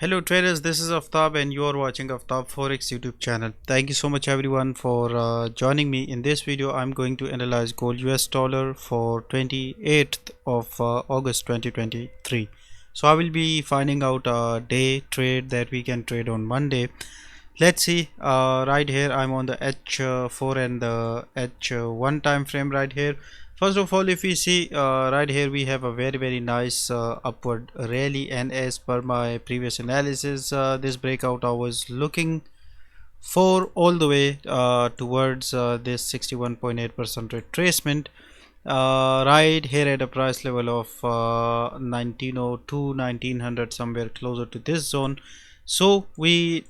Hello traders, this is Aftab and you are watching Aftab Forex YouTube channel. Thank you so much everyone for joining me. In this video I'm going to analyze gold US dollar for 28th of August 2023. So I will be finding out a day trade that we can trade on Monday. Let's see. Right here I'm on the H4 and the H1 time frame right here. First of all, if we see right here, we have a very nice upward rally, and as per my previous analysis, this breakout I was looking for all the way towards this 61.8% retracement right here at a price level of 1902 1900, somewhere closer to this zone. So we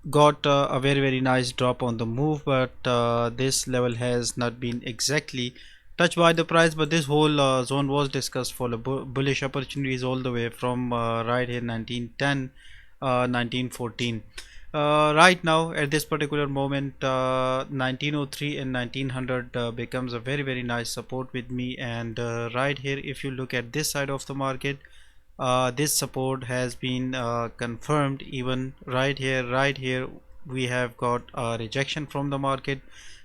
got a very nice drop on the move, but this level has not been exactly touched by the price, but this whole zone was discussed for the bullish opportunities all the way from right here 1910 1914. Right now at this particular moment 1903 and 1900 becomes a very nice support with me, and right here if you look at this side of the market, this support has been confirmed. Even right here we have got a rejection from the market,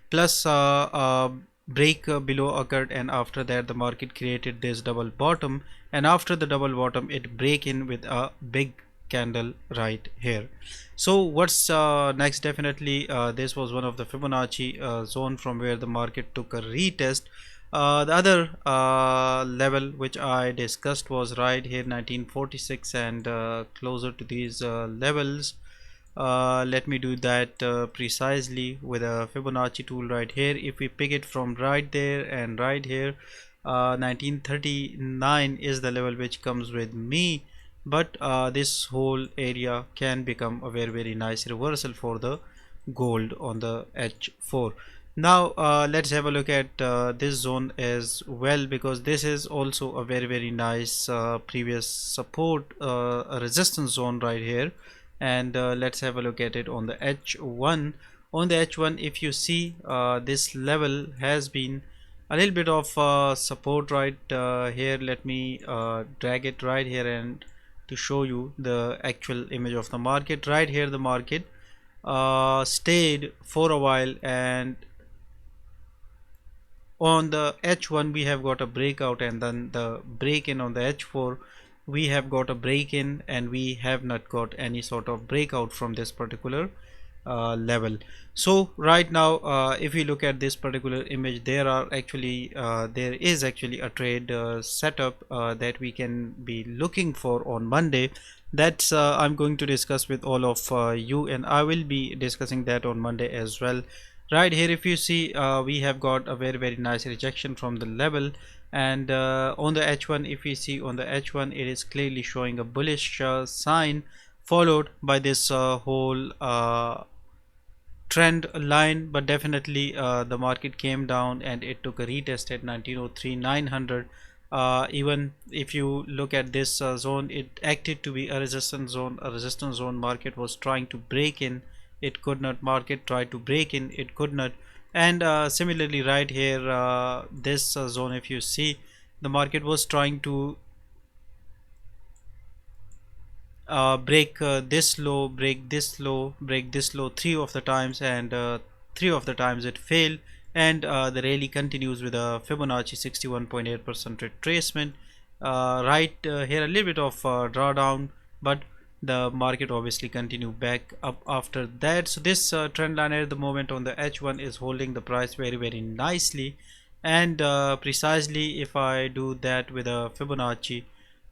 plus a break below occurred, and after that the market created this double bottom, and after the double bottom it break in with a big candle right here. So what's next? Definitely this was one of the Fibonacci zone from where the market took a retest. The other level which I discussed was right here 1946, and closer to these levels. Let me do that precisely with a Fibonacci tool right here. If we pick it from right there and right here, 1939 is the level which comes with me, but this whole area can become a very nice reversal for the gold on the H4. Now let's have a look at this zone as well, because this is also a very nice previous support, a resistance zone right here. And let's have a look at it on the H1. On the H1, if you see this level has been a little bit of support right here. Let me drag it right here and to show you the actual image of the market. Right here the market stayed for a while, and on the H1 we have got a breakout, and then the break in on the H4 we have got a break in, and we have not got any sort of breakout from this particular level. So right now if we look at this particular image, there is actually a trade setup that we can be looking for on Monday. That's I'm going to discuss with all of you, and I will be discussing that on Monday as well. Right here if you see we have got a very nice rejection from the level, and on the H1 if we see on the H1 it is clearly showing a bullish sign, followed by this whole trend line. But definitely the market came down and it took a retest at 1903 900. Even if you look at this zone, it acted to be a resistance zone. Market was trying to break in, it could not. Market tried to break in, it could not. And similarly right here this zone, if you see, the market was trying to break this low, break this low, break this low three of the times, and three of the times it failed. And the rally continues with a Fibonacci 61.8% retracement. Right here a little bit of drawdown, but the market obviously continue back up after that. So this trend line at the moment on the H1 is holding the price very nicely, and precisely if I do that with a Fibonacci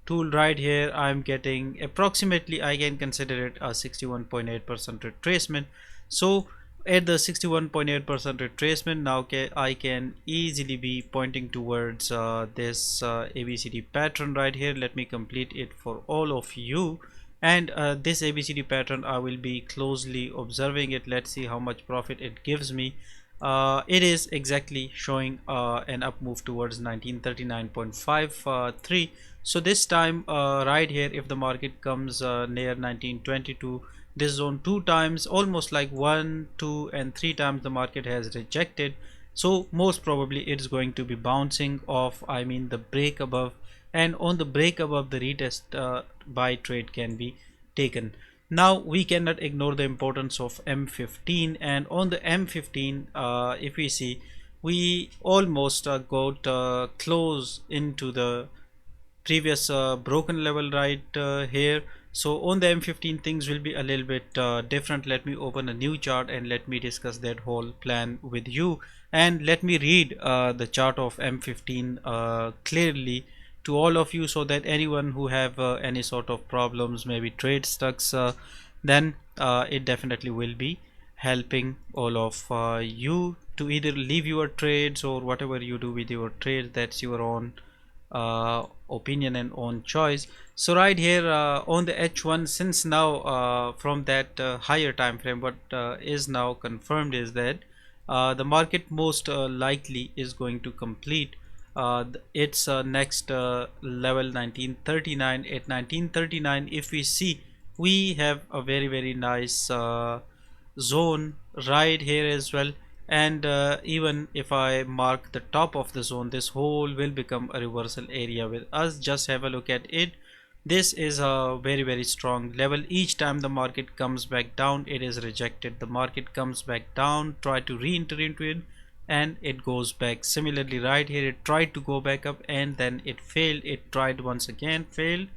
tool right here, I'm getting approximately, I can consider it a 61.8% retracement. So at the 61.8% retracement, now I can easily be pointing towards this ABCD pattern right here. Let me complete it for all of you. And this ABCD pattern I will be closely observing it. Let's see how much profit it gives me. It is exactly showing an up move towards 1939.53. So this time right here, if the market comes near 1922, this zone two times, almost like 1, 2 and 3 times the market has rejected. So most probably it's going to be bouncing off, I mean the break above, and on the break above the retest buy trade can be taken. Now we cannot ignore the importance of M15, and on the M15 if we see, we almost got close into the previous broken level right here. So on the M15 things will be a little bit different. Let me open a new chart and let me discuss that whole plan with you, and let me read the chart of M15 clearly to all of you, so that anyone who have any sort of problems, maybe trade stucks, then it definitely will be helping all of you to either leave your trades, or whatever you do with your trades, that's your own opinion and own choice. So right here on the H1, since now from that higher time frame, what is now confirmed is that the market most likely is going to complete its next level 1939. At 1939, if we see, we have a very nice zone right here as well, and even if I mark the top of the zone, this whole will become a reversal area with us. Just have a look at it. This is a very strong level. Each time the market comes back down, it is rejected. The market comes back down, try to re-enter into it, and it goes back. Similarly right here, it tried to go back up and then it failed. It tried once again, failed,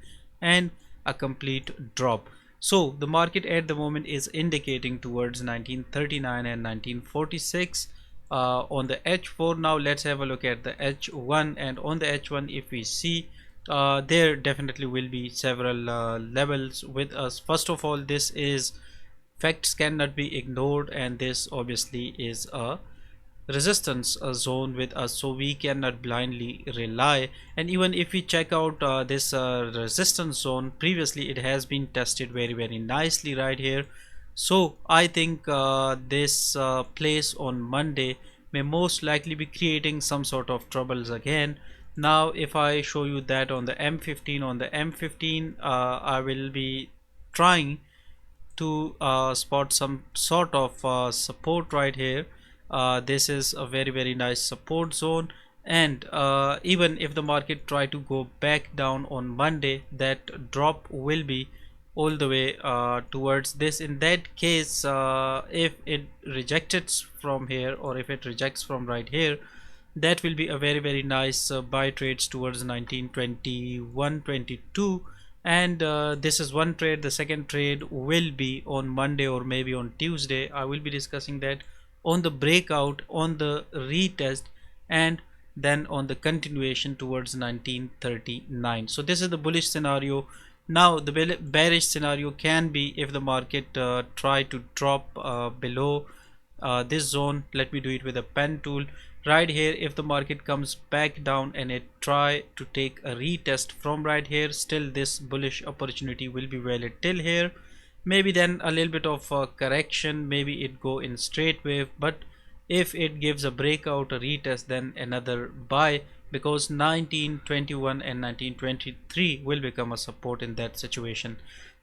and a complete drop. So the market at the moment is indicating towards 1939 and 1946 on the H4. Now let's have a look at the H1, and on the H1 if we see, there definitely will be several levels with us. First of all, this is facts cannot be ignored, and this obviously is a resistance zone with us, so we cannot blindly rely. And even if we check out this resistance zone, previously it has been tested very nicely right here. So I think this place on Monday may most likely be creating some sort of troubles again. Now if I show you that on the M15, I will be trying to spot some sort of support right here. This is a very nice support zone, and even if the market try to go back down on Monday, that drop will be all the way towards this. In that case, if it rejects from here, or if it rejects from right here, that will be a very nice buy trades towards 1921-22. And this is one trade. The second trade will be on Monday or maybe on Tuesday. I will be discussing that on the breakout, on the retest, and then on the continuation towards 1939. So this is the bullish scenario. Now the bearish scenario can be if the market try to drop below this zone. Let me do it with a pen tool right here. If the market comes back down and it try to take a retest from right here, still this bullish opportunity will be valid till here. Maybe then a little bit of a correction, maybe it go in straight wave, but if it gives a breakout, a retest, then another buy, because 1921 and 1923 will become a support in that situation.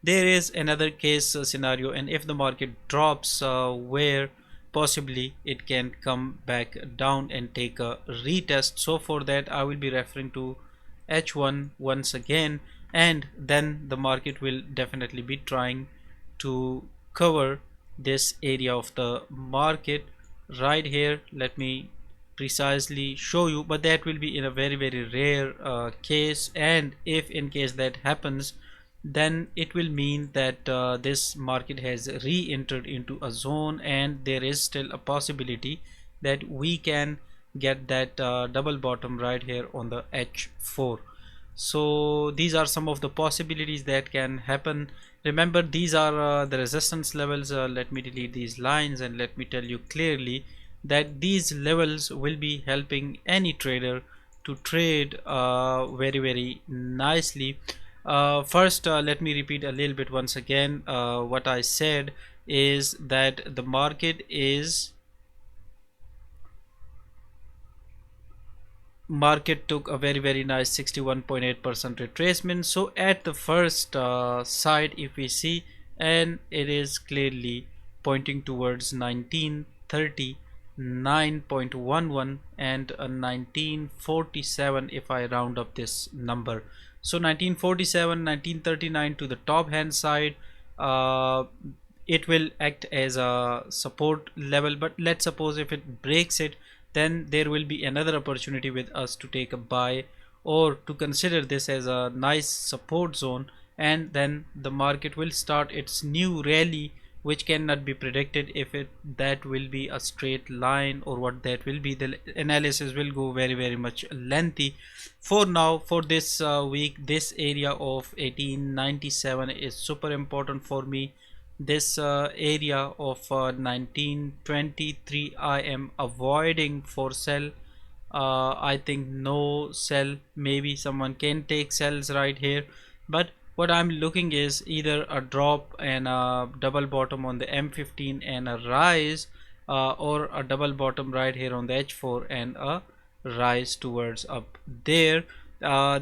There is another case scenario, and if the market drops where possibly it can come back down and take a retest. So for that I will be referring to H1 once again, and then the market will definitely be trying to cover this area of the market right here. Let me precisely show you, but that will be in a very rare case, and if in case that happens, then it will mean that this market has re-entered into a zone, and there is still a possibility that we can get that double bottom right here on the H4. So these are some of the possibilities that can happen. Remember, these are the resistance levels. Let me delete these lines and let me tell you clearly that these levels will be helping any trader to trade very nicely. First, let me repeat a little bit once again. What I said is that the market took a very nice 61.8% retracement. So at the first side, if we see, and it is clearly pointing towards 1939.11 and 1947 if I round up this number. So 1947, 1939 to the top hand side, uh, it will act as a support level, but let's suppose if it breaks it, then there will be another opportunity with us to take a buy or to consider this as a nice support zone, and then the market will start its new rally, which cannot be predicted if it that will be a straight line or what that will be. The analysis will go very much lengthy. For now, for this week, this area of 1897 is super important for me. This area of 1923 I am avoiding for sell. I think no sell, maybe someone can take sells right here, but what I'm looking is either a drop and a double bottom on the M15 and a rise, or a double bottom right here on the H4 and a rise towards up there.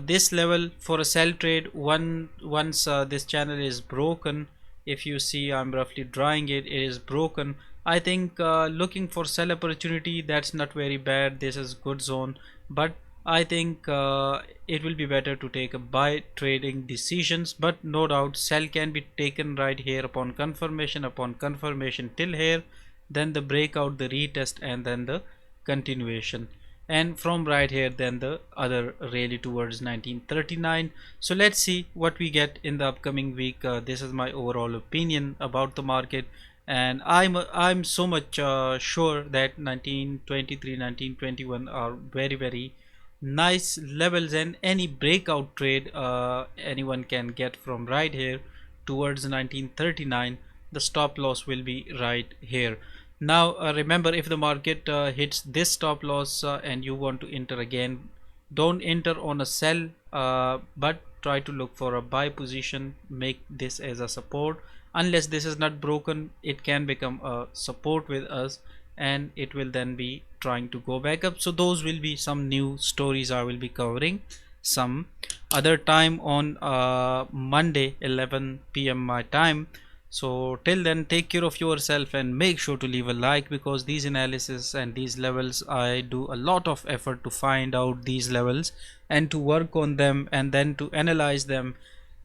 This level for a sell trade, once this channel is broken, if you see I'm roughly drawing it, it is broken. I think looking for sell opportunity, that's not very bad. This is good zone, but I think it will be better to take a buy trading decisions, but no doubt sell can be taken right here upon confirmation till here, then the breakout, the retest, and then the continuation, and from right here then the other rally towards 1939. So let's see what we get in the upcoming week. This is my overall opinion about the market, and I'm so much sure that 1923, 1921 are very nice levels, and any breakout trade anyone can get from right here towards 1939. The stop loss will be right here. Now remember, if the market hits this stop loss and you want to enter again, don't enter on a sell, but try to look for a buy position. Make this as a support. Unless this is not broken, it can become a support with us, and it will then be trying to go back up. So those will be some new stories I will be covering some other time on Monday 11 p.m. my time. So till then, take care of yourself and make sure to leave a like, because these analysis and these levels, I do a lot of effort to find out these levels and to work on them and then to analyze them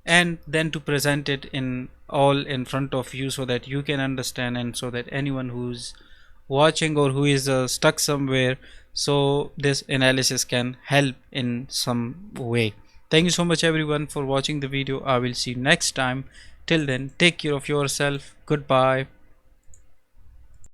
and then to present it in all in front of you so that you can understand, and so that anyone who's watching or who is stuck somewhere, so this analysis can help in some way. Thank you so much everyone for watching the video. I will see you next time. Till then, take care of yourself. Goodbye.